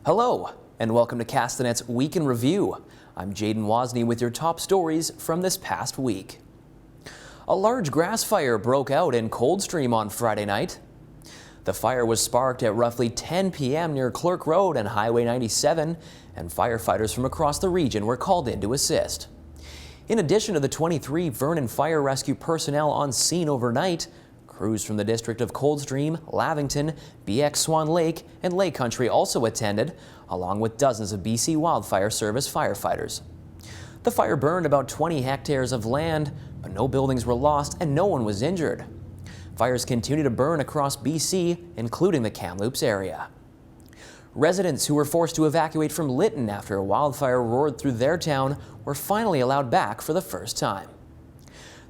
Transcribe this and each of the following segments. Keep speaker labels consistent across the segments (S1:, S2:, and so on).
S1: Hello, and welcome to Castanet's Week in Review. I'm Jaden Wozni with your top stories from this past week. A large grass fire broke out in Coldstream on Friday night. The fire was sparked at roughly 10 p.m. near Clerk Road and Highway 97, and firefighters from across the region were called in to assist. In addition to the 23 Vernon Fire Rescue personnel on scene overnight, crews from the district of Coldstream, Lavington, BX Swan Lake, and Lake Country also attended, along with dozens of BC Wildfire Service firefighters. The fire burned about 20 hectares of land, but no buildings were lost and no one was injured. Fires continue to burn across BC, including the Kamloops area. Residents who were forced to evacuate from Litton after a wildfire roared through their town were finally allowed back for the first time.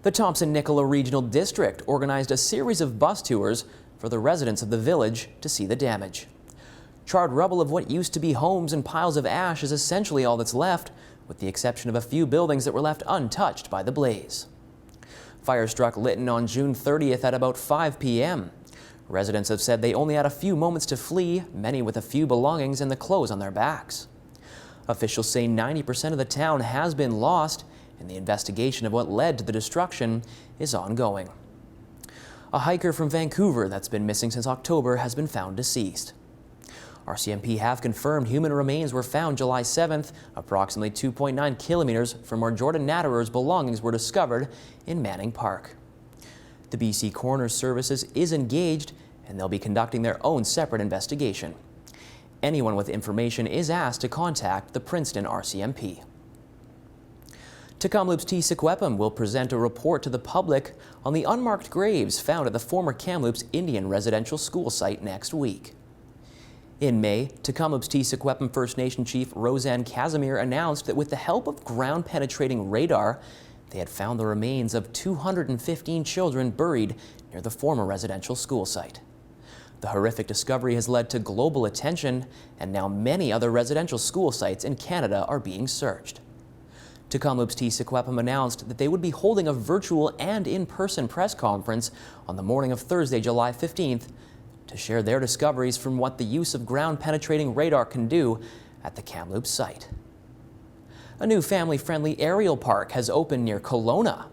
S1: The Thompson-Nicola Regional District organized a series of bus tours for the residents of the village to see the damage. Charred rubble of what used to be homes and piles of ash is essentially all that's left, with the exception of a few buildings that were left untouched by the blaze. Fire struck Litton on June 30th at about 5 p.m. Residents have said they only had a few moments to flee, many with a few belongings and the clothes on their backs. Officials say 90% of the town has been lost, and the investigation of what led to the destruction is ongoing. A hiker from Vancouver that's been missing since October has been found deceased. RCMP have confirmed human remains were found July 7th, approximately 2.9 kilometers from where Jordan Natterer's belongings were discovered in Manning Park. The BC Coroner's Services is engaged, and they'll be conducting their own separate investigation. Anyone with information is asked to contact the Princeton RCMP. Kamloops Sequepum will present a report to the public on the unmarked graves found at the former Kamloops Indian residential school site next week. In May, Kamloops Sequepum First Nation Chief Roseanne Casimir announced that with the help of ground-penetrating radar, they had found the remains of 215 children buried near the former residential school site. The horrific discovery has led to global attention, and now many other residential school sites in Canada are being searched. Kamloops Sequepum announced that they would be holding a virtual and in-person press conference on the morning of Thursday, July 15th, to share their discoveries from what the use of ground-penetrating radar can do at the Kamloops site. A new family-friendly aerial park has opened near Kelowna.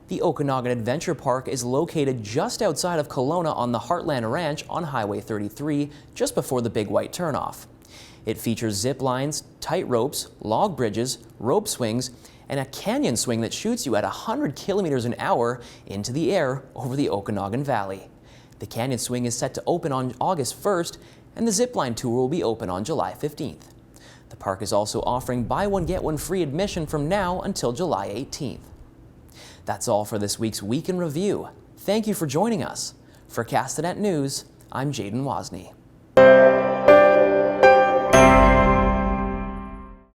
S1: The Okanogan Adventure Park is located just outside of Kelowna on the Heartland Ranch on Highway 33, just before the Big White Turnoff. It features zip lines, tight ropes, log bridges, rope swings, and a canyon swing that shoots you at 100 kilometers an hour into the air over the Okanogan Valley. The canyon swing is set to open on August 1st, and the zipline tour will be open on July 15th. The park is also offering buy one get one free admission from now until July 18th. That's all for this week's Week in Review. Thank you for joining us. For Castanet News, I'm Jaden Wozni.